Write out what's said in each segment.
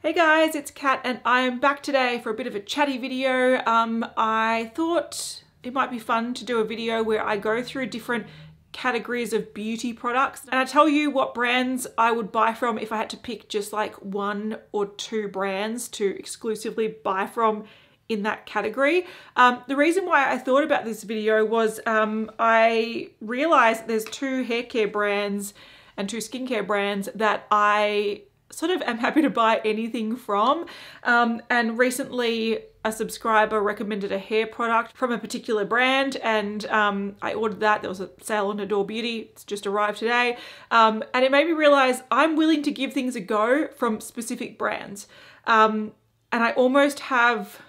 Hey guys, it's Kat and I am back today for a bit of a chatty video. I thought it might be fun to do a video where I go through different categories of beauty products and I tell you what brands I would buy from if I had to pick just like one or two brands to exclusively buy from in that category. The reason why I thought about this video was I realized there's two hair care brands and two skincare brands that I sort of am happy to buy anything from. And recently a subscriber recommended a hair product from a particular brand and I ordered that. There was a sale on Adore Beauty. It's just arrived today. And it made me realize I'm willing to give things a go from specific brands. And I almost have,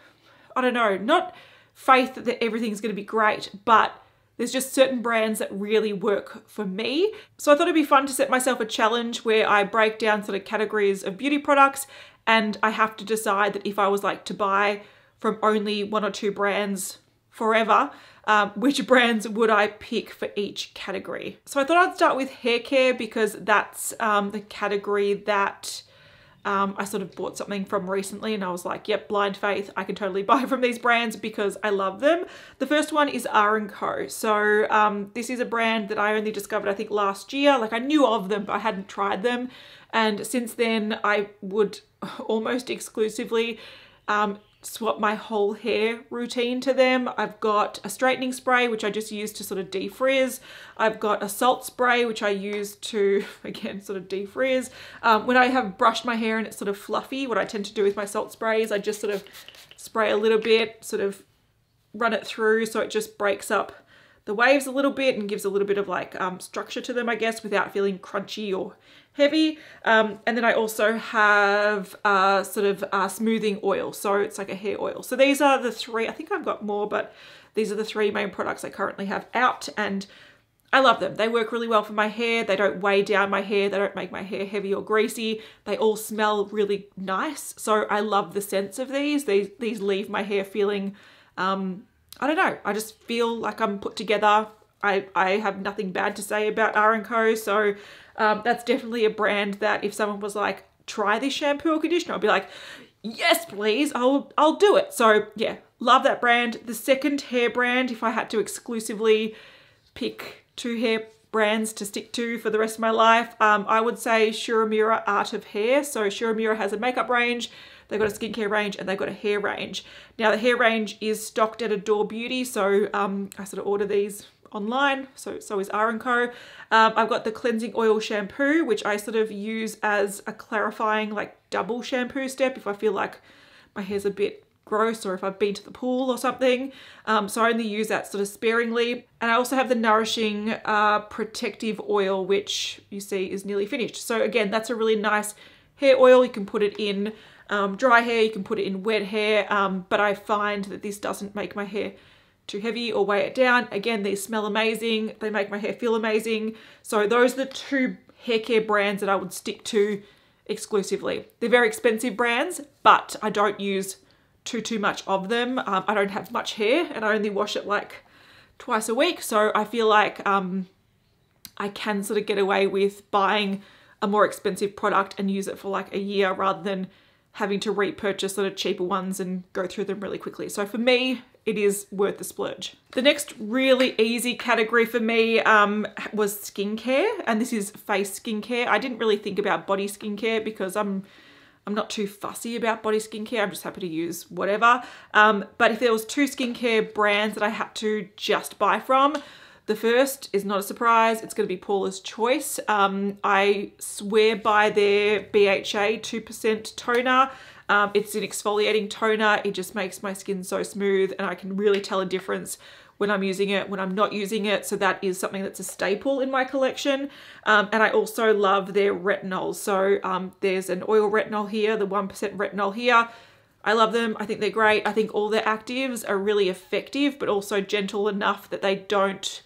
I don't know, not faith that everything's going to be great, but there's just certain brands that really work for me. So I thought it'd be fun to set myself a challenge where I break down sort of categories of beauty products and I have to decide that if I was like to buy from only one or two brands forever, which brands would I pick for each category? So I thought I'd start with hair care because that's the category that I sort of bought something from recently and I was like, yep, blind faith, I can totally buy from these brands because I love them. The first one is R&Co. So this is a brand that I only discovered, I think last year. Like I knew of them, but I hadn't tried them. And since then I would almost exclusively swap my whole hair routine to them. I've got a straightening spray, which I just use to sort of defrizz. I've got a salt spray, which I use to, again, sort of defrizz. When I have brushed my hair and it's sort of fluffy, what I tend to do with my salt spray is I just sort of spray a little bit, sort of run it through so it just breaks up the waves a little bit and gives a little bit of like structure to them, I guess, without feeling crunchy or heavy. And then I also have sort of smoothing oil. So it's like a hair oil. So these are the three, I think I've got more, but these are the three main products I currently have out and I love them. They work really well for my hair. They don't weigh down my hair. They don't make my hair heavy or greasy. They all smell really nice. So I love the scents of these. These leave my hair feeling, I don't know, I just feel like I'm put together. I have nothing bad to say about R&Co. So that's definitely a brand that if someone was like, try this shampoo or conditioner, I'll be like, yes, please, I'll do it. So yeah, love that brand. The second hair brand, if I had to exclusively pick two hair brands to stick to for the rest of my life, I would say Uemura Art of Hair. So Uemura has a makeup range, they've got a skincare range and they've got a hair range. Now the hair range is stocked at Adore Beauty. So I sort of order these online, so is R&Co. I've got the cleansing oil shampoo, which I sort of use as a clarifying like double shampoo step if I feel like my hair's a bit gross or if I've been to the pool or something. So I only use that sort of sparingly. And I also have the Nourishing protective oil, which you see is nearly finished. So again, that's a really nice hair oil. You can put it in dry hair, you can put it in wet hair, but I find that this doesn't make my hair too heavy or weigh it down. Again, these smell amazing. They make my hair feel amazing. So those are the two hair care brands that I would stick to exclusively. They're very expensive brands, but I don't use too much of them. I don't have much hair and I only wash it like twice a week. So I feel like I can sort of get away with buying a more expensive product and use it for like a year rather than having to repurchase sort of cheaper ones and go through them really quickly. So for me, it is worth the splurge. The next really easy category for me was skincare, and this is face skincare. I didn't really think about body skincare because I'm not too fussy about body skincare. I'm just happy to use whatever. But if there was two skincare brands that I had to just buy from, the first is not a surprise. It's going to be Paula's Choice. I swear by their BHA 2% toner. It's an exfoliating toner. It just makes my skin so smooth and I can really tell a difference when I'm using it, when I'm not using it. So that is something that's a staple in my collection. And I also love their retinols. So there's an oil retinol here, the 1% retinol here. I love them. I think they're great. I think all their actives are really effective, but also gentle enough that they don't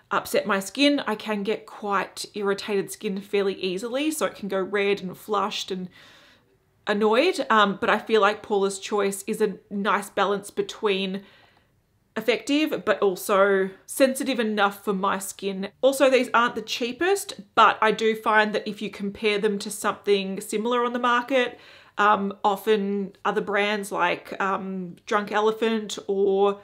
upset my skin. I can get quite irritated skin fairly easily, so it can go red and flushed and annoyed. But I feel like Paula's Choice is a nice balance between effective, but also sensitive enough for my skin. Also, these aren't the cheapest, but I do find that if you compare them to something similar on the market, Often other brands like Drunk Elephant or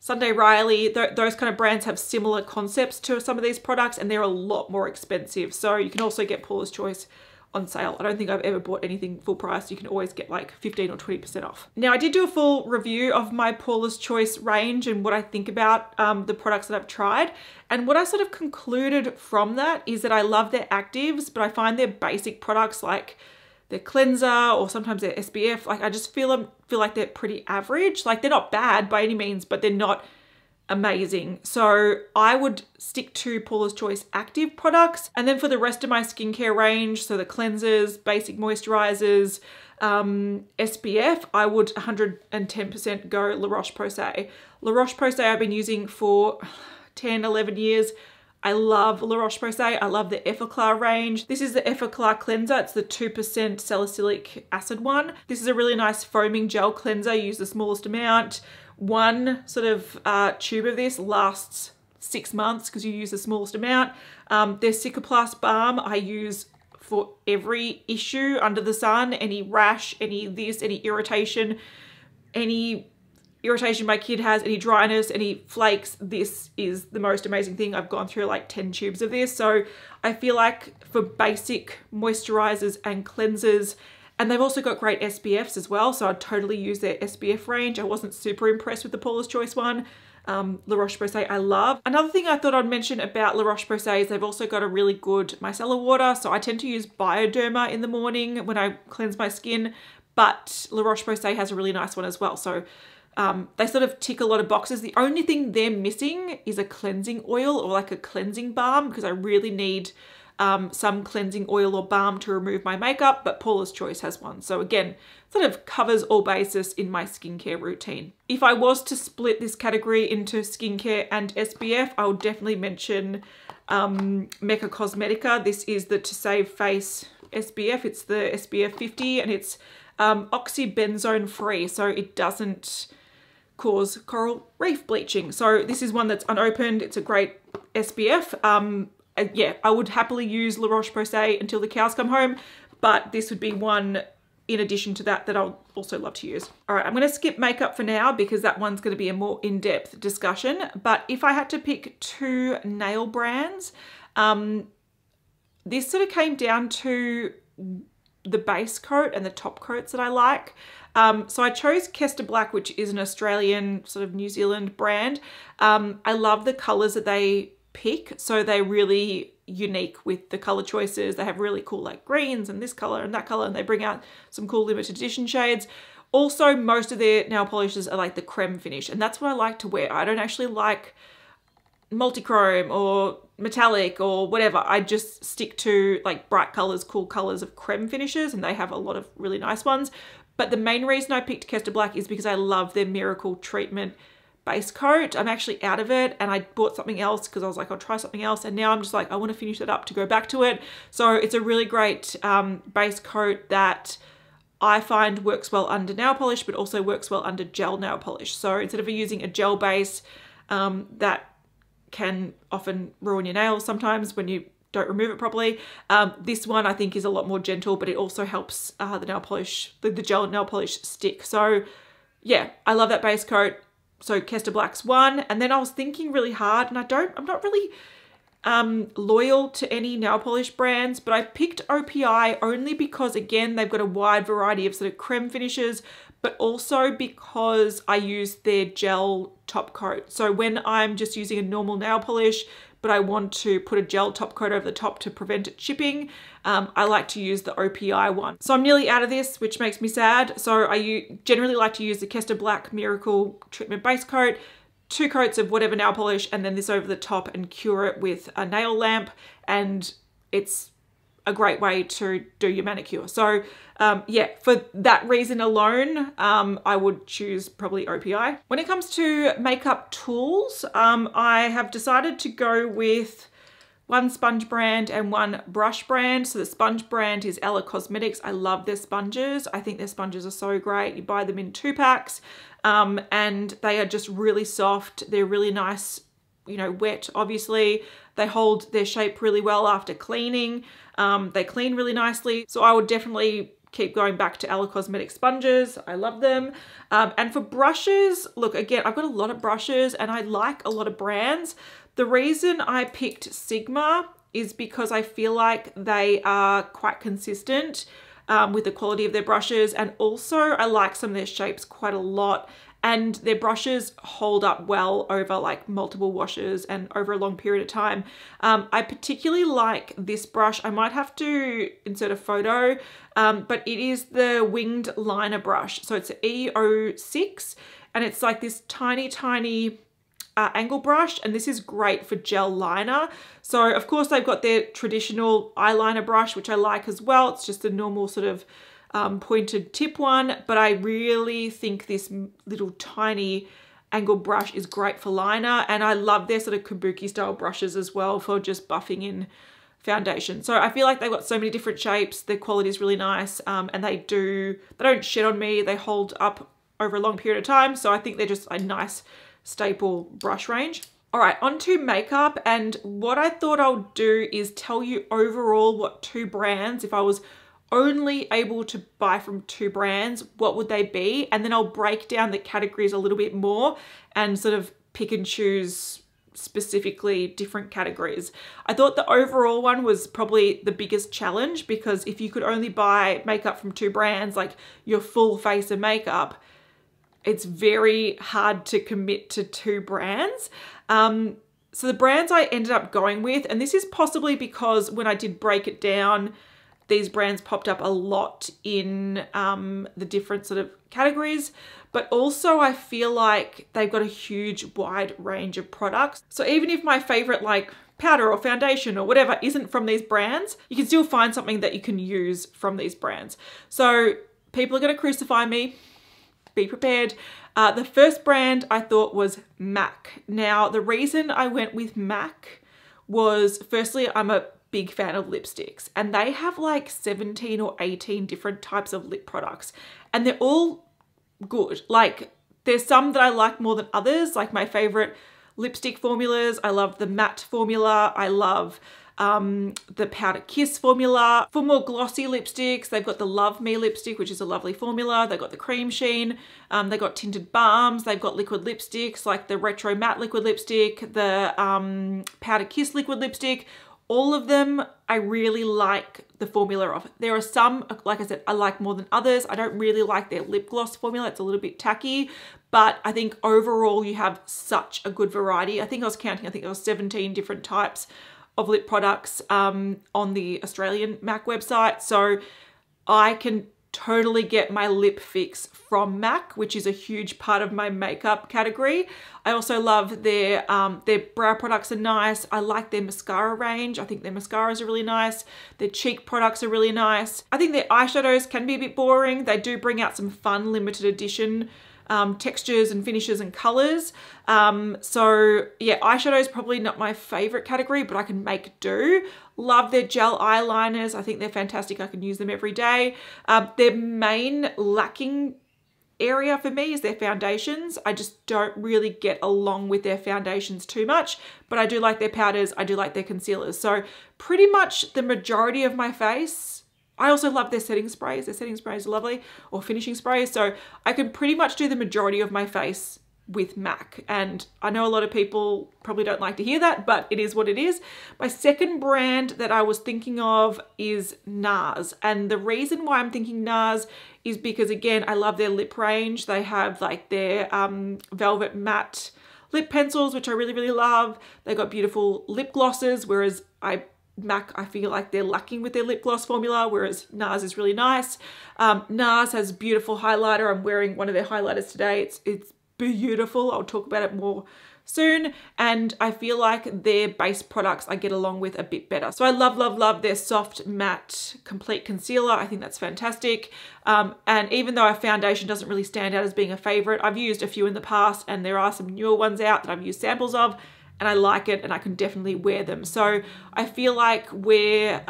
Sunday Riley, those kind of brands have similar concepts to some of these products, and they're a lot more expensive. So you can also get Paula's Choice on sale. I don't think I've ever bought anything full price. You can always get like 15 or 20% off. Now I did do a full review of my Paula's Choice range and what I think about the products that I've tried. And what I sort of concluded from that is that I love their actives, but I find their basic products like their cleanser or sometimes their SPF, like I just feel like they're pretty average. Like they're not bad by any means, but they're not amazing. So I would stick to Paula's Choice active products. And then for the rest of my skincare range, so the cleansers, basic moisturizers, SPF, I would 110% go La Roche-Posay. La Roche-Posay I've been using for 10, 11 years. I love La Roche-Posay. I love the Effaclar range. This is the Effaclar cleanser. It's the 2% salicylic acid one. This is a really nice foaming gel cleanser. You use the smallest amount. One sort of tube of this lasts 6 months because you use the smallest amount. Their Cicaplast balm I use for every issue under the sun, any rash, any this, any irritation my kid has, any dryness, any flakes. This is the most amazing thing. I've gone through like 10 tubes of this. So I feel like for basic moisturizers and cleansers, and they've also got great SPFs as well. So I'd totally use their SPF range. I wasn't super impressed with the Paula's Choice one. La Roche-Posay I love. Another thing I thought I'd mention about La Roche-Posay is they've also got a really good micellar water. So I tend to use Bioderma in the morning when I cleanse my skin, but La Roche-Posay has a really nice one as well. So they sort of tick a lot of boxes. The only thing they're missing is a cleansing oil or like a cleansing balm, because I really need some cleansing oil or balm to remove my makeup, but Paula's Choice has one. So again, sort of covers all bases in my skincare routine. If I was to split this category into skincare and SPF, I would definitely mention Mecca Cosmetica. This is the To Save Face SPF. It's the SPF 50 and it's oxybenzone free, so it doesn't cause coral reef bleaching. So this is one that's unopened. It's a great SPF. Yeah, I would happily use La Roche-Posay until the cows come home, but this would be one in addition to that I would also love to use. All right, I'm going to skip makeup for now because that one's going to be a more in-depth discussion. But if I had to pick 2 nail brands, this sort of came down to the base coat and the top coats that I like. So I chose Kester Black, which is an Australian sort of New Zealand brand. I love the colors that they pick. So they're really unique with the color choices. They have really cool like greens and this color and that color, and they bring out some cool limited edition shades. Also, most of their nail polishes are like the creme finish, and that's what I like to wear. I don't actually like multichrome or metallic or whatever. I just stick to like bright colors, cool colors of creme finishes, and they have a lot of really nice ones. But the main reason I picked Kester Black is because I love their Miracle Treatment base coat. I'm actually out of it, and I bought something else because I was like, I'll try something else, and now I'm just like, I want to finish it up to go back to it. So it's a really great base coat that I find works well under nail polish, but also works well under gel nail polish. So instead of using a gel base that can often ruin your nails sometimes when you don't remove it properly, this one I think is a lot more gentle, but it also helps the nail polish, the gel nail polish stick. So yeah, I love that base coat. So Kester Black's one. And then I was thinking really hard, and I'm not really loyal to any nail polish brands, but I picked OPI only because, again, they've got a wide variety of sort of creme finishes, but also because I use their gel top coat. So when I'm just using a normal nail polish, but I want to put a gel top coat over the top to prevent it chipping, I like to use the OPI one. So I'm nearly out of this, which makes me sad. So I generally like to use the Kester Black Miracle Treatment base coat, 2 coats of whatever nail polish, and then this over the top and cure it with a nail lamp. And it's a great way to do your manicure. So yeah, for that reason alone, I would choose probably OPI. When it comes to makeup tools, I have decided to go with one sponge brand and one brush brand. So the sponge brand is Ella Cosmetics. I love their sponges. I think their sponges are so great. You buy them in 2 packs and they are just really soft. They're really nice, you know, wet, obviously. They hold their shape really well after cleaning. They clean really nicely. So I would definitely keep going back to Ella Cosmetics sponges. I love them. And for brushes, look, again, I've got a lot of brushes and I like a lot of brands. The reason I picked Sigma is because I feel like they are quite consistent with the quality of their brushes. And also I like some of their shapes quite a lot. And their brushes hold up well over like multiple washes and over a long period of time. I particularly like this brush. I might have to insert a photo, but it is the winged liner brush. So it's an E06 and it's like this tiny, tiny angle brush, and this is great for gel liner. So of course they've got their traditional eyeliner brush, which I like as well. It's just a normal sort of pointed tip one, but I really think this little tiny angle brush is great for liner, and I love their sort of kabuki style brushes as well for just buffing in foundation. So I feel like they've got so many different shapes, their quality is really nice, and they don't shed on me, they hold up over a long period of time, so I think they're just a nice staple brush range. All right, on to makeup, and what I thought I'll do is tell you overall what two brands, if I was only able to buy from two brands, what would they be? And then I'll break down the categories a little bit more and sort of pick and choose specifically different categories. I thought the overall one was probably the biggest challenge, because if you could only buy makeup from two brands, like your full face of makeup, it's very hard to commit to two brands. So the brands I ended up going with, and this is possibly because when I did break it down, these brands popped up a lot in the different sort of categories, but also I feel like they've got a huge wide range of products. So even if my favorite like powder or foundation or whatever isn't from these brands, you can still find something that you can use from these brands. So people are going to crucify me. Be prepared. The first brand I thought was MAC. Now, the reason I went with MAC was, firstly, I'm a big fan of lipsticks, and they have like 17 or 18 different types of lip products, and they're all good. Like, there's some that I like more than others, like my favorite lipstick formulas. I love the matte formula. I love the Powder Kiss formula. For more glossy lipsticks, they've got the Love Me lipstick, which is a lovely formula. They've got the Cream Sheen. They've got tinted balms. They've got liquid lipsticks like the Retro Matte liquid lipstick, the Powder Kiss liquid lipstick. All of them, I really like the formula of. There are some, like I said, I like more than others. I don't really like their lip gloss formula. It's a little bit tacky, but I think overall you have such a good variety. I think I was counting, I think there was 17 different types of lip products on the Australian MAC website. So I can totally get my lip fix from MAC, which is a huge part of my makeup category. I also love their brow products are nice. I like their mascara range. I think their mascaras are really nice. Their cheek products are really nice. I think their eyeshadows can be a bit boring. They do bring out some fun limited edition textures and finishes and colors. So yeah, eyeshadow is probably not my favorite category, but I can make do. Love their gel eyeliners. I think they're fantastic. I can use them every day. Their main lacking area for me is their foundations. I just don't really get along with their foundations too much, but I do like their powders. I do like their concealers. So pretty much the majority of my face. I also love their setting sprays. Their setting sprays are lovely, or finishing sprays. So I can pretty much do the majority of my face with MAC. And I know a lot of people probably don't like to hear that, but it is what it is. My second brand that I was thinking of is NARS. And the reason why I'm thinking NARS is because, again, I love their lip range. They have like their velvet matte lip pencils, which I really, really love. They got beautiful lip glosses, whereas MAC, I feel like they're lacking with their lip gloss formula, whereas NARS is really nice. NARS has beautiful highlighter. I'm wearing one of their highlighters today. It's beautiful. I'll talk about it more soon. And I feel like their base products I get along with a bit better. So I love, love, love their soft matte complete concealer. I think that's fantastic. And even though our foundation doesn't really stand out as being a favorite, I've used a few in the past, and there are some newer ones out that I've used samples of, and I like it, and I can definitely wear them. So I feel like where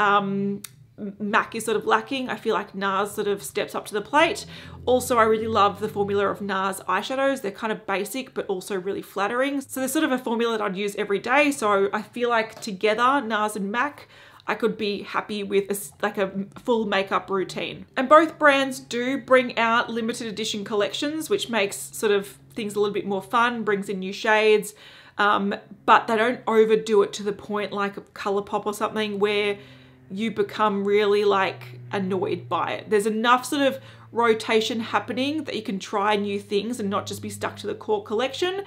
MAC is sort of lacking, I feel like NARS sort of steps up to the plate. Also, I really love the formula of NARS eyeshadows. They're kind of basic, but also really flattering. So they're sort of a formula that I'd use every day. So I feel like together, NARS and MAC I could be happy with a full makeup routine. And both brands do bring out limited edition collections, which makes sort of things a little bit more fun, brings in new shades, but they don't overdo it to the point like a Colourpop or something where you become really like annoyed by it. There's enough sort of rotation happening that you can try new things and not just be stuck to the core collection,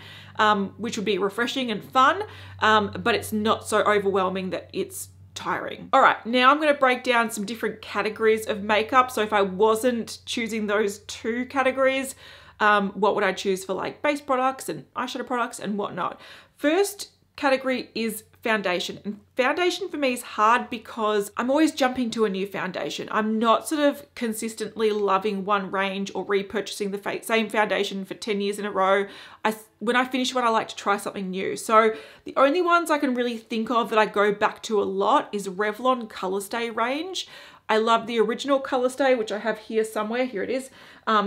which would be refreshing and fun, but it's not so overwhelming that it's tiring. All right, now I'm going to break down some different categories of makeup. So if I wasn't choosing those two categories, what would I choose for like base products and eyeshadow products and whatnot? First category is foundation. And foundation for me is hard because I'm always jumping to a new foundation. I'm not sort of consistently loving one range or repurchasing the same foundation for 10 years in a row. When I finish one, I like to try something new. So the only ones I can really think of that I go back to a lot is Revlon Colorstay range. I love the original Colorstay, which I have here somewhere. Here it is.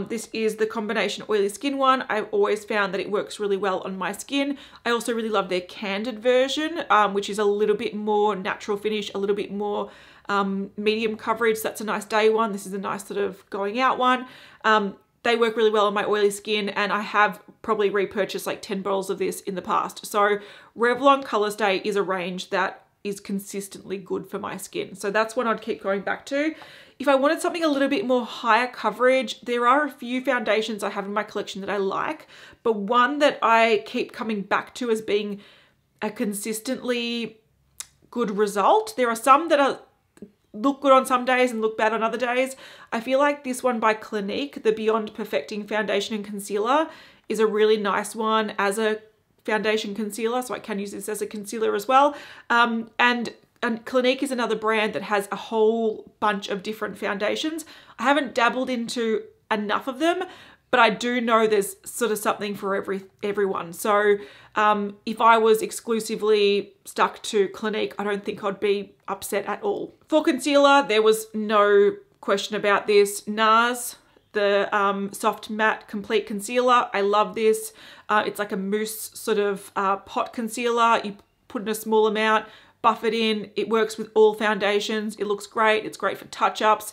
This is the combination oily skin one. I've always found that it works really well on my skin. I also really love their candid version, which is a little bit more natural finish, a little bit more medium coverage. That's a nice day one. This is a nice sort of going out one. They work really well on my oily skin, and I have probably repurchased like 10 bottles of this in the past. So Revlon Colorstay is a range that is consistently good for my skin. So that's one I'd keep going back to. If I wanted something a little bit more higher coverage, there are a few foundations I have in my collection that I like, but one that I keep coming back to as being a consistently good result. There are some that look good on some days and look bad on other days. I feel like this one by Clinique, the Beyond Perfecting Foundation and Concealer, is a really nice one as a foundation concealer, so I can use this as a concealer as well. And Clinique is another brand that has a whole bunch of different foundations. I haven't dabbled into enough of them, but I do know there's sort of something for everyone. So if I was exclusively stuck to Clinique, I don't think I'd be upset at all. For concealer, there was no question about this. NARS, the Soft Matte Complete Concealer. I love this. It's like a mousse sort of pot concealer. You put in a small amount, buff it in. It works with all foundations. It looks great. It's great for touch-ups.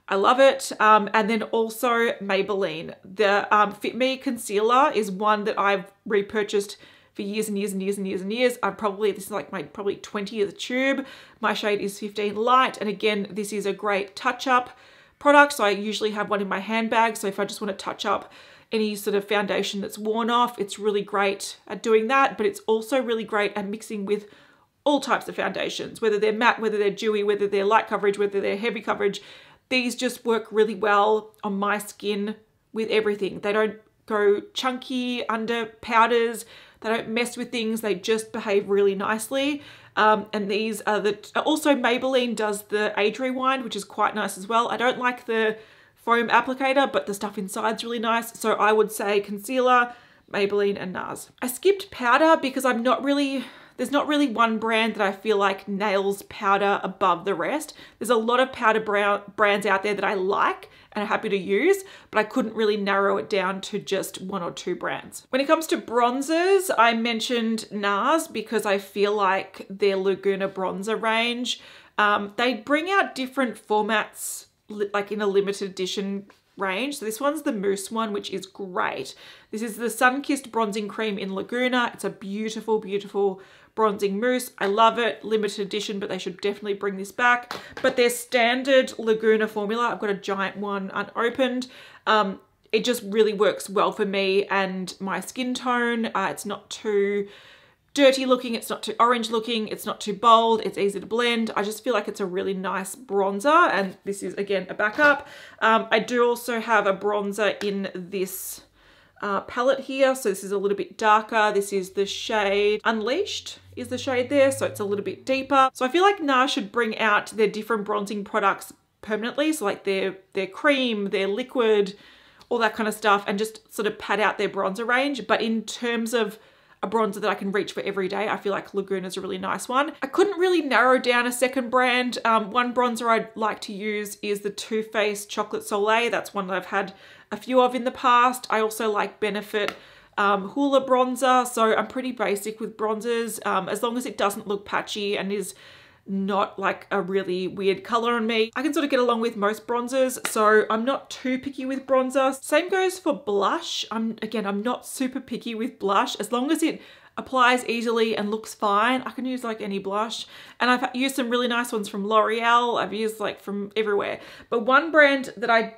I love it. And then also Maybelline. The Fit Me Concealer is one that I've repurchased for years and years and years and years and years. This is like my probably 20th tube. My shade is 15 Light. And again, this is a great touch-up product. So I usually have one in my handbag. So if I just want to touch up any sort of foundation that's worn off, it's really great at doing that. But it's also really great at mixing with all types of foundations, whether they're matte, whether they're dewy, whether they're light coverage, whether they're heavy coverage. These just work really well on my skin with everything. They don't go chunky under powders. They don't mess with things. They just behave really nicely. And these are also Maybelline does the Age Rewind, which is quite nice as well. I don't like the foam applicator, but the stuff inside is really nice. So I would say concealer, Maybelline and NARS. I skipped powder because there's not really one brand that I feel like nails powder above the rest. There's a lot of powder brands out there that I like and are happy to use, but I couldn't really narrow it down to just one or two brands. When it comes to bronzers, I mentioned NARS because I feel like their Laguna bronzer range, they bring out different formats like in a limited edition range. So this one's the mousse one, which is great. This is the Sun-Kissed Bronzing Cream in Laguna. It's a beautiful, beautiful bronzing mousse. I love it. Limited edition, but they should definitely bring this back. But their standard Laguna formula, I've got a giant one unopened. It just really works well for me and my skin tone. It's not too dirty looking, it's not too orange looking, it's not too bold, it's easy to blend. I just feel like it's a really nice bronzer, and this is again a backup. I do also have a bronzer in this palette here, so this is a little bit darker. This is the shade Unleashed is the shade there, so it's a little bit deeper. So I feel like NARS should bring out their different bronzing products permanently, so like their cream, their liquid, all that kind of stuff, and just sort of pad out their bronzer range. But in terms of a bronzer that I can reach for every day, I feel like Laguna is a really nice one. I couldn't really narrow down a second brand. One bronzer I'd like to use is the Too Faced Chocolate Soleil. That's one that I've had a few of in the past. I also like Benefit Hoola bronzer, so I'm pretty basic with bronzers, as long as it doesn't look patchy and is not like a really weird color on me. I can sort of get along with most bronzers, so I'm not too picky with bronzer. Same goes for blush. I'm not super picky with blush. As long as it applies easily and looks fine, I can use like any blush. And I've used some really nice ones from L'Oreal. I've used like from everywhere. But one brand that I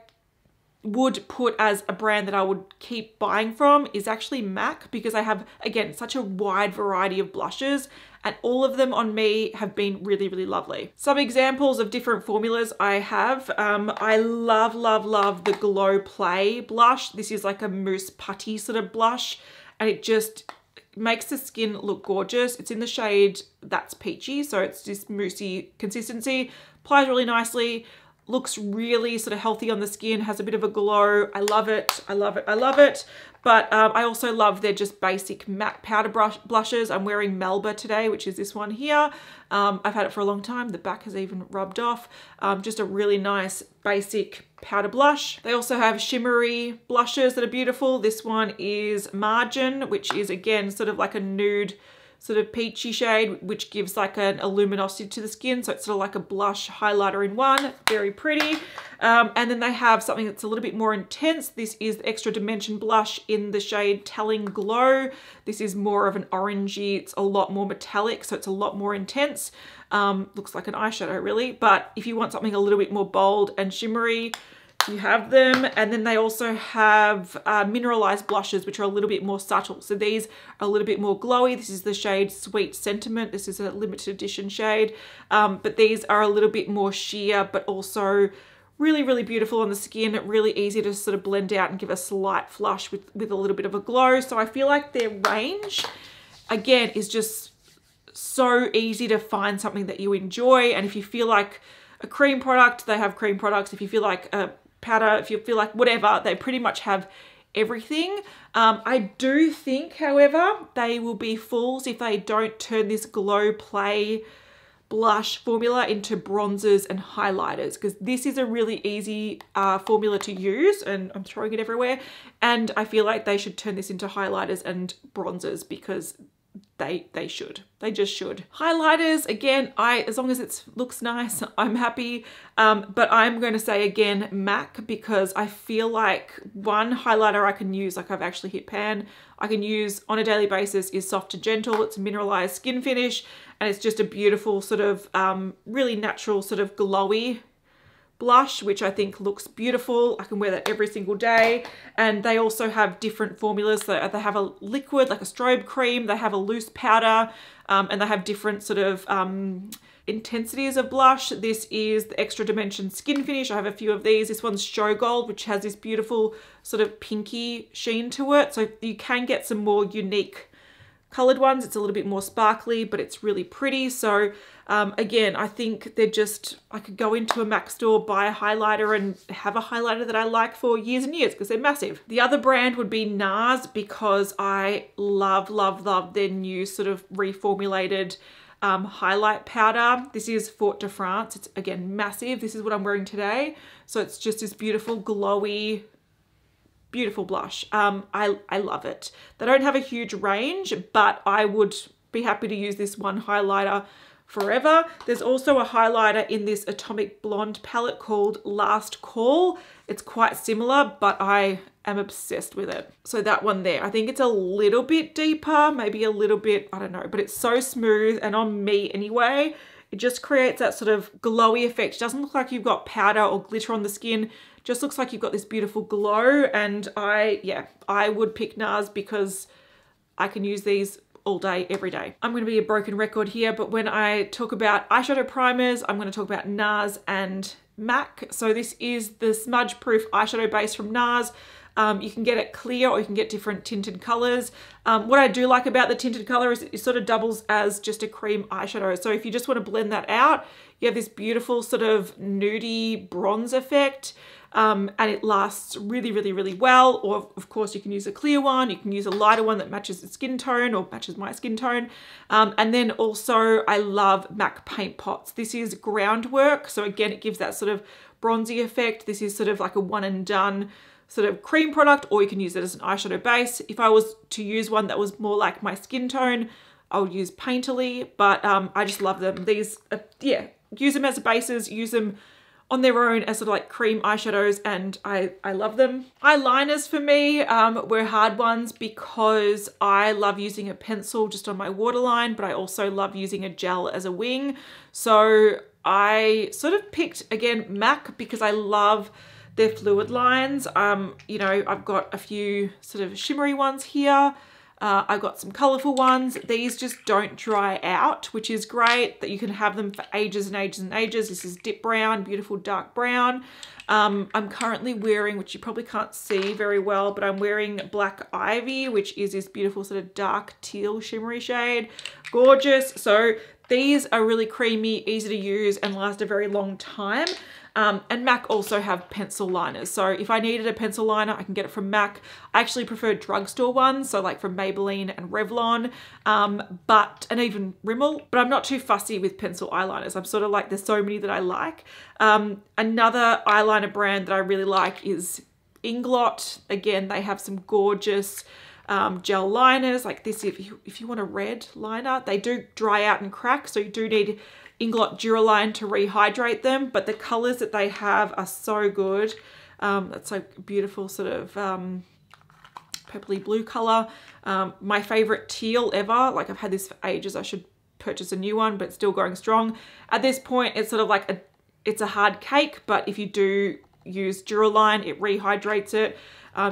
would put as a brand that I would keep buying from is actually MAC, because I have, again, such a wide variety of blushes and all of them on me have been really, really lovely. Some examples of different formulas I have. I love, love, love the Glow Play blush. This is like a mousse putty sort of blush, and it just makes the skin look gorgeous. It's in the shade That's Peachy, so it's this moussey consistency. Applies really nicely. Looks really sort of healthy on the skin, has a bit of a glow. I love it, I love it, I love it. But I also love their just basic matte powder blushes. I'm wearing Melba today, which is this one here. I've had it for a long time. The back has even rubbed off. Just a really nice basic powder blush. They also have shimmery blushes that are beautiful. This one is Margin, which is again sort of like a nude sort of peachy shade, which gives like a luminosity to the skin. So it's sort of like a blush highlighter in one. Very pretty. And then they have something that's a little bit more intense. This is the Extra Dimension blush in the shade Telling Glow. This is more of an orangey. It's a lot more metallic, so it's a lot more intense. Looks like an eyeshadow really. But if you want something a little bit more bold and shimmery, you have them. And then they also have mineralized blushes, which are a little bit more subtle. So these are a little bit more glowy. This is the shade Sweet Sentiment. This is a limited edition shade. But these are a little bit more sheer, but also really, really beautiful on the skin. Really easy to sort of blend out and give a slight flush with a little bit of a glow. So I feel like their range, again, is just so easy to find something that you enjoy. And if you feel like a cream product, they have cream products. If you feel like a powder, if you feel like whatever, they pretty much have everything. I do think, however, they will be fools if they don't turn this Glow Play blush formula into bronzers and highlighters, because this is a really easy formula to use, and I'm throwing it everywhere. And I feel like they should turn this into highlighters and bronzers, because they should. They just should. Highlighters, again, as long as it looks nice, I'm happy. But I'm going to say again, MAC, because I feel like one highlighter I can use, like I've actually hit pan, I can use on a daily basis, is Soft and Gentle. It's a mineralized skin finish, and it's just a beautiful sort of really natural sort of glowy blush, which I think looks beautiful. I can wear that every single day. And they also have different formulas. So they have a liquid, like a strobe cream. They have a loose powder, and they have different sort of intensities of blush. This is the Extra Dimension Skin Finish. I have a few of these. This one's Show Gold, which has this beautiful sort of pinky sheen to it. So you can get some more unique colored ones. It's a little bit more sparkly, but it's really pretty. So again, I think they're just, I could go into a MAC store, buy a highlighter, and have a highlighter that I like for years and years, because they're massive. The other brand would be NARS, because I love, love, love their new sort of reformulated highlight powder. This is Fort de France. It's again massive. This is what I'm wearing today. So it's just this beautiful glowy, beautiful blush. I love it. They don't have a huge range, but I would be happy to use this one highlighter forever. There's also a highlighter in this Atomic Blonde palette called Last Call. It's quite similar, but I am obsessed with it. So that one there, I think it's a little bit deeper, maybe a little bit, I don't know, but it's so smooth, and on me anyway, it just creates that sort of glowy effect. It doesn't look like you've got powder or glitter on the skin. Just looks like you've got this beautiful glow. And I would pick NARS, because I can use these all day, every day. I'm going to be a broken record here, but when I talk about eyeshadow primers, I'm going to talk about NARS and MAC. So this is the smudge proof eyeshadow base from NARS. You can get it clear, or you can get different tinted colors. What I do like about the tinted color is it sort of doubles as just a cream eyeshadow. So if you just want to blend that out, you have this beautiful sort of nudie bronze effect. And it lasts really, really, really well. Or of course you can use a clear one, you can use a lighter one that matches the skin tone or matches my skin tone. And then also I love MAC paint pots. This is Groundwork. So again, it gives that sort of bronzy effect. This is sort of like a one and done sort of cream product, or you can use it as an eyeshadow base. If I was to use one that was more like my skin tone, I'll use Painterly, but I just love them. These, yeah, use them as bases, use them on their own as sort of like cream eyeshadows, and I love them. Eyeliners for me were hard ones because I love using a pencil just on my waterline, but I also love using a gel as a wing. So I sort of picked, again, MAC because I love their fluid lines. You know, I've got a few sort of shimmery ones here. I've got some colorful ones. These just don't dry out, which is great that you can have them for ages and ages and ages. This is Dip Brown, beautiful dark brown. I'm currently wearing, which you probably can't see very well, but I'm wearing Black Ivy, which is this beautiful sort of dark teal shimmery shade. Gorgeous. So these are really creamy, easy to use, and last a very long time. And MAC also have pencil liners. So if I needed a pencil liner, I can get it from MAC. I actually prefer drugstore ones, so like from Maybelline and Revlon, and even Rimmel, but I'm not too fussy with pencil eyeliners. I'm sort of like, there's so many that I like. Another eyeliner brand that I really like is Inglot. Again, they have some gorgeous gel liners like this. If you want a red liner, they do dry out and crack, so you do need Inglot Duraline to rehydrate them, but the colors that they have are so good. That's like beautiful sort of purpley blue color. My favorite teal ever. Like, I've had this for ages. I should purchase a new one, but it's still going strong. At this point, it's sort of like it's a hard cake, but if you do use Duraline, it rehydrates it.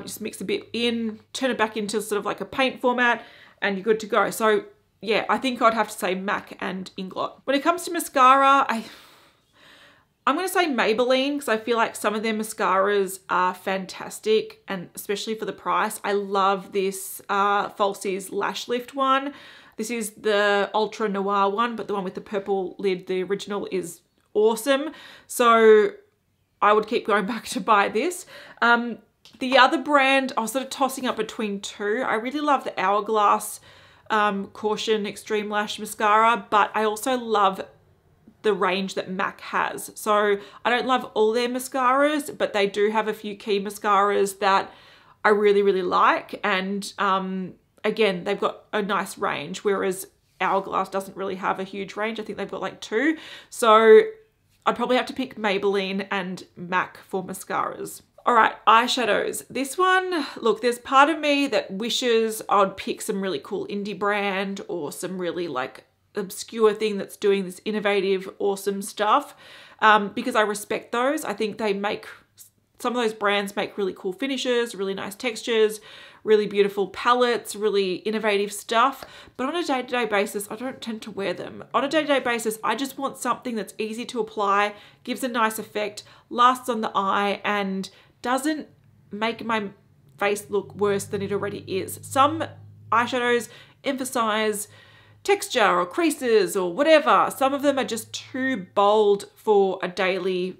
Just mix a bit in, turn it back into sort of like a paint format, and you're good to go. So yeah, I think I'd have to say MAC and Inglot. When it comes to mascara, I'm going to say Maybelline because I feel like some of their mascaras are fantastic, and especially for the price. I love this Falsies Lash Lift one. This is the Ultra Noir one, but the one with the purple lid, the original, is awesome. So I would keep going back to buy this. The other brand, I was sort of tossing up between two. I really love the Hourglass Caution Extreme Lash Mascara, but I also love the range that MAC has. So I don't love all their mascaras, but they do have a few key mascaras that I really, really like. And again, they've got a nice range, whereas Hourglass doesn't really have a huge range. I think they've got like two. So I'd probably have to pick Maybelline and MAC for mascaras. All right, eyeshadows. This one, look, there's part of me that wishes I'd pick some really cool indie brand or some really like obscure thing that's doing this innovative, awesome stuff, because I respect those. I think they make, some of those brands make really cool finishes, really nice textures, really beautiful palettes, really innovative stuff. But on a day-to-day basis, I don't tend to wear them. On a day-to-day basis, I just want something that's easy to apply, gives a nice effect, lasts on the eye, and doesn't make my face look worse than it already is. Some eyeshadows emphasize texture or creases or whatever. Some of them are just too bold for a daily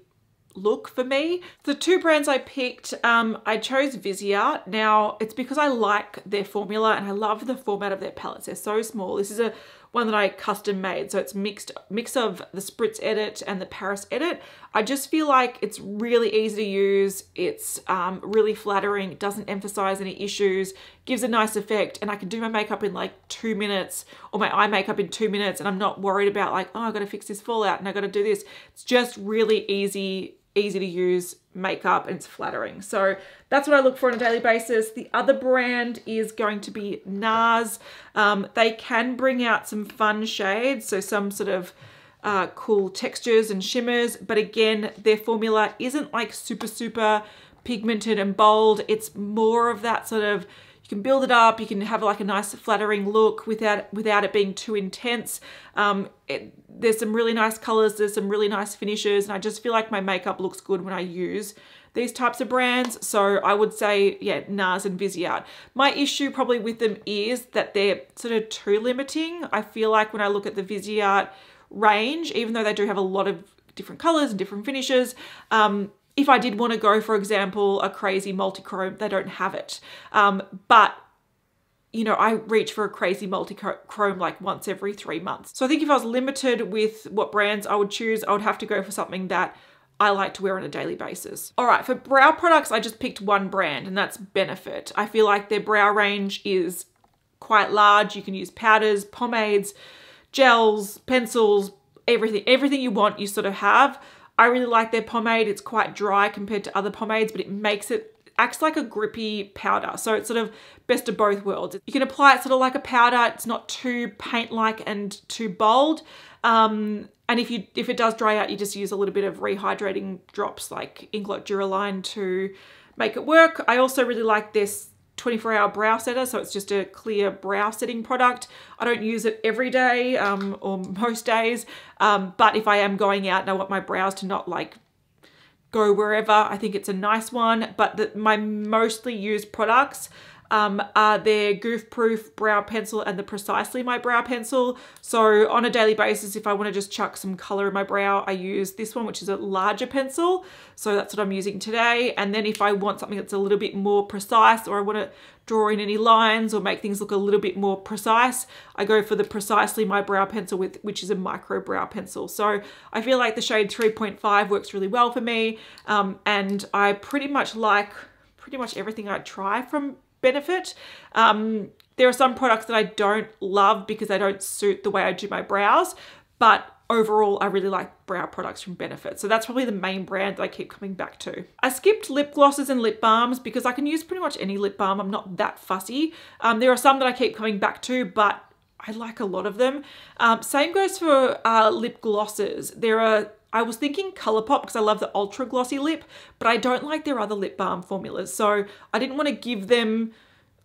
look for me. The two brands I picked, I chose Viseart. Now, it's because I like their formula and I love the format of their palettes. They're so small. This is one that I custom made, so it's mix of the Spritz Edit and the Paris Edit. I just feel like it's really easy to use. It's really flattering. It doesn't emphasize any issues, gives a nice effect, and I can do my makeup in like 2 minutes, or my eye makeup in 2 minutes, and I'm not worried about like, oh, I gotta fix this fallout and I gotta do this. It's just really easy to use makeup, and it's flattering. So that's what I look for on a daily basis. The other brand is going to be NARS. They can bring out some fun shades, so some sort of cool textures and shimmers, but again, their formula isn't like super pigmented and bold. It's more of that sort of, you can build it up, you can have like a nice flattering look without it being too intense. There's some really nice colors, there's some really nice finishes, and I just feel like my makeup looks good when I use these types of brands. So I would say, yeah, NARS and Viseart. My issue probably with them is that they're sort of too limiting. I feel like when I look at the Viseart range, even though they do have a lot of different colors and different finishes, if I did want to go, for example, a crazy multi-chrome, they don't have it. But you know, I reach for a crazy multi-chrome like once every 3 months. So I think if I was limited with what brands I would choose, I would have to go for something that I like to wear on a daily basis. All right, for brow products, I just picked one brand, and that's Benefit. I feel like their brow range is quite large. You can use powders, pomades, gels, pencils, everything you want you sort of have. I really like their pomade. It's quite dry compared to other pomades, but acts like a grippy powder. So it's sort of best of both worlds. You can apply it sort of like a powder. It's not too paint-like and too bold. And if it does dry out, you just use a little bit of rehydrating drops like Inglot Duraline to make it work. I also really like this 24-hour brow setter, so it's just a clear brow setting product. I don't use it every day or most days, but if I am going out and I want my brows to not like go wherever, I think it's a nice one. But my mostly used products are their Goof Proof brow pencil and the Precisely My brow pencil. So on a daily basis, if I want to just chuck some color in my brow, I use this one, which is a larger pencil. So that's what I'm using today. And then if I want something that's a little bit more precise, or I want to draw in any lines or make things look a little bit more precise, I go for the Precisely My brow pencil, which is a micro brow pencil. So I feel like the shade 3.5 works really well for me. And I pretty much like everything I try from Benefit. There are some products that I don't love because they don't suit the way I do my brows, but overall I really like brow products from Benefit. So that's probably the main brand that I keep coming back to. I skipped lip glosses and lip balms because I can use pretty much any lip balm. I'm not that fussy. There are some that I keep coming back to, but I like a lot of them. Same goes for lip glosses. I was thinking Colourpop because I love the ultra glossy lip, but I don't like their other lip balm formulas. So I didn't want to give them,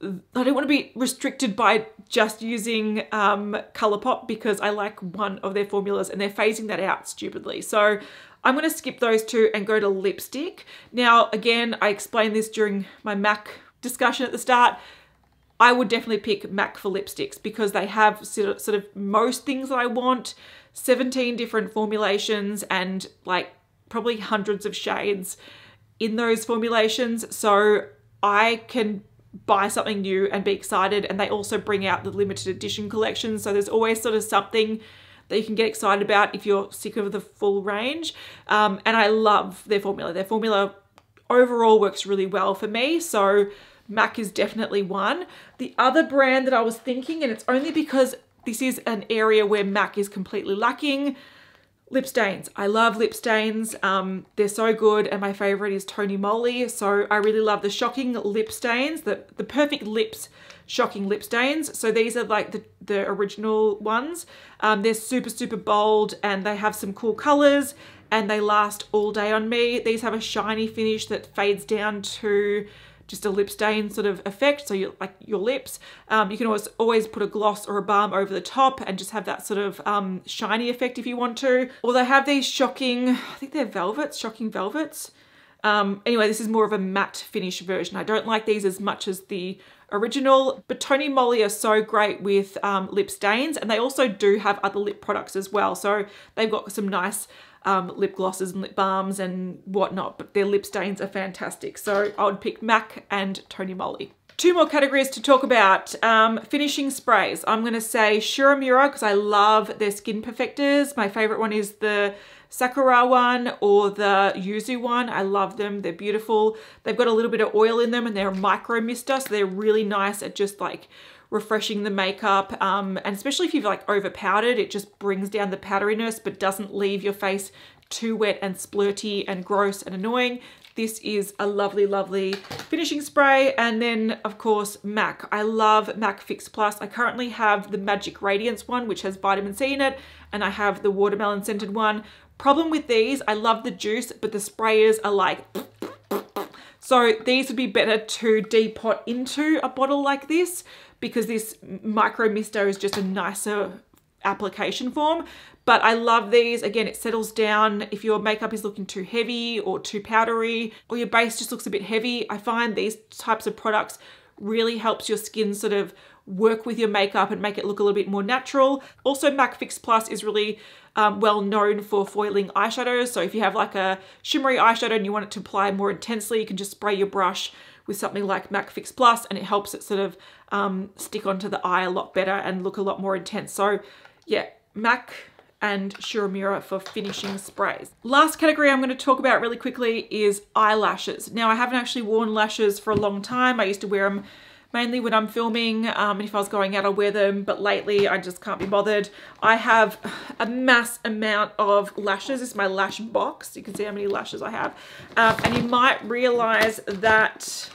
I didn't want to be restricted by just using Colourpop because I like one of their formulas and they're phasing that out stupidly. So I'm going to skip those two and go to lipstick. Now, again, I explained this during my MAC discussion at the start. I would definitely pick MAC for lipsticks because they have sort of most things that I want. 17 different formulations and like probably hundreds of shades in those formulations. So I can buy something new and be excited. And they also bring out the limited edition collection. So there's always sort of something that you can get excited about if you're sick of the full range. And I love their formula. Their formula overall works really well for me. So MAC is definitely one. The other brand that I was thinking, and it's only because this is an area where MAC is completely lacking, lip stains. I love lip stains. They're so good, and my favorite is Tony Moly. So I really love the Shocking lip stains, the Perfect Lips Shocking lip stains. So these are like the original ones. They're super, super bold, and they have some cool colors, and they last all day on me. These have a shiny finish that fades down to just a lip stain sort of effect. So you like your lips. You can always put a gloss or a balm over the top and just have that sort of shiny effect if you want to. Or they have these Shocking, I think they're velvets, Shocking velvets. Anyway, this is more of a matte finish version. I don't like these as much as the original, but Tony Moly are so great with lip stains, and they also do have other lip products as well. So they've got some nice lip glosses and lip balms and whatnot, but their lip stains are fantastic. So I would pick MAC and Tony Moly. Two more categories to talk about. Finishing sprays. I'm going to say Uemura because I love their skin perfectors. My favorite one is the Sakura one or the Yuzu one. I love them. They're beautiful. They've got a little bit of oil in them and they're a micro mister, so they're really nice at just like refreshing the makeup, and especially if you've like over powdered, it just brings down the powderiness but doesn't leave your face too wet and splurty and gross and annoying. This is a lovely, lovely finishing spray. And then of course MAC. I love MAC Fix Plus. I currently have the Magic Radiance one, which has vitamin C in it, and I have the watermelon scented one. Problem with these, I love the juice, but the sprayers are like, so these would be better to depot into a bottle like this, because this micro mister is just a nicer application form. But I love these. Again, it settles down if your makeup is looking too heavy or too powdery, or your base just looks a bit heavy. I find these types of products really helps your skin sort of work with your makeup and make it look a little bit more natural. Also, MAC Fix Plus is really well known for foiling eyeshadows. So if you have like a shimmery eyeshadow and you want it to apply more intensely, you can just spray your brush with something like MAC Fix Plus and it helps it sort of stick onto the eye a lot better and look a lot more intense. So yeah, MAC and Uemura for finishing sprays. Last category I'm going to talk about really quickly is eyelashes. Now, I haven't actually worn lashes for a long time. I used to wear them mainly when I'm filming, and if I was going out I'll wear them, but lately I just can't be bothered. I have a mass amount of lashes. This is my lash box. You can see how many lashes I have. And you might realize that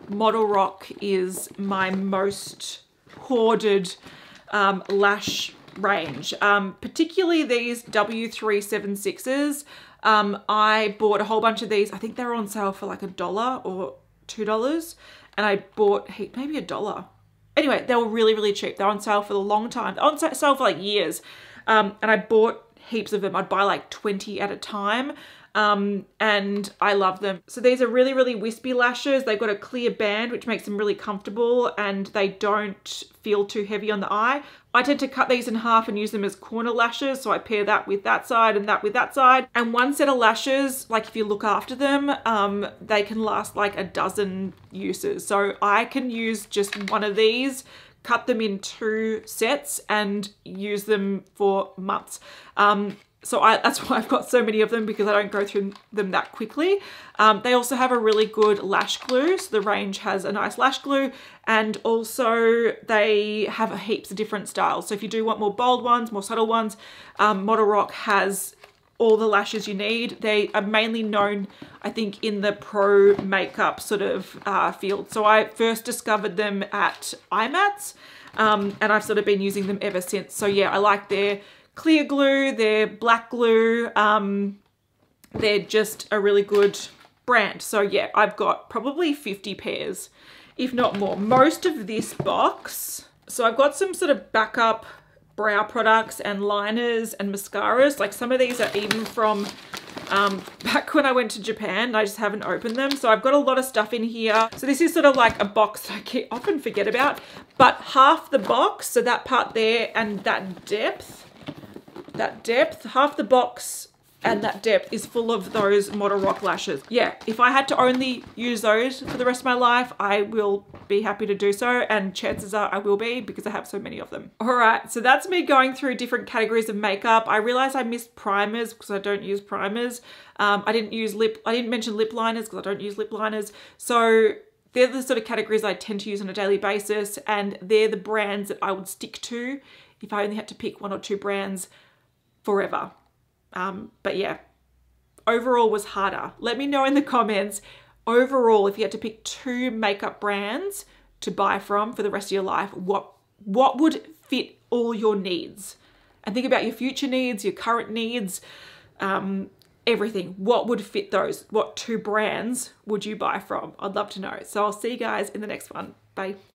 Model Rock is my most hoarded lash range, particularly these W376s. I bought a whole bunch of these. I think they were on sale for like $1 or $2, and I bought maybe $1. Anyway, they were really, really cheap. They're on sale for a long time. They're on sale for like years, and I bought heaps of them. I'd buy like 20 at a time. And I love them. So these are really, really wispy lashes. They've got a clear band, which makes them really comfortable, and they don't feel too heavy on the eye. I tend to cut these in half and use them as corner lashes. So I pair that with that side and that with that side. And one set of lashes, like if you look after them, they can last like a dozen uses. So I can use just one of these, cut them in 2 sets and use them for months. So that's why I've got so many of them, because I don't go through them that quickly. They also have a really good lash glue. So the range has a nice lash glue, and also they have heaps of different styles. So if you do want more bold ones, more subtle ones, Model Rock has all the lashes you need. They are mainly known, I think, in the pro makeup sort of field. So I first discovered them at IMATS, and I've sort of been using them ever since. So yeah, I like their clear glue, their black glue. They're just a really good brand. So yeah, I've got probably 50 pairs, if not more. Most of this box. So I've got some sort of backup brow products and liners and mascaras. Like some of these are even from back when I went to Japan. I just haven't opened them. So I've got a lot of stuff in here. So this is sort of like a box that I often forget about, but half the box, so that part there and that depth, half the box and that depth is full of those Model Rock lashes. Yeah, if I had to only use those for the rest of my life, I will be happy to do so, and chances are I will be, because I have so many of them. All right, so that's me going through different categories of makeup. I realized I missed primers because I don't use primers. I didn't mention lip liners because I don't use lip liners. So they're the sort of categories I tend to use on a daily basis, and they're the brands that I would stick to if I only had to pick 1 or 2 brands forever. But yeah, overall was harder. Let me know in the comments, overall, if you had to pick 2 makeup brands to buy from for the rest of your life, what would fit all your needs? And think about your future needs, your current needs, everything. What would fit those? What 2 brands would you buy from? I'd love to know. So I'll see you guys in the next one. Bye.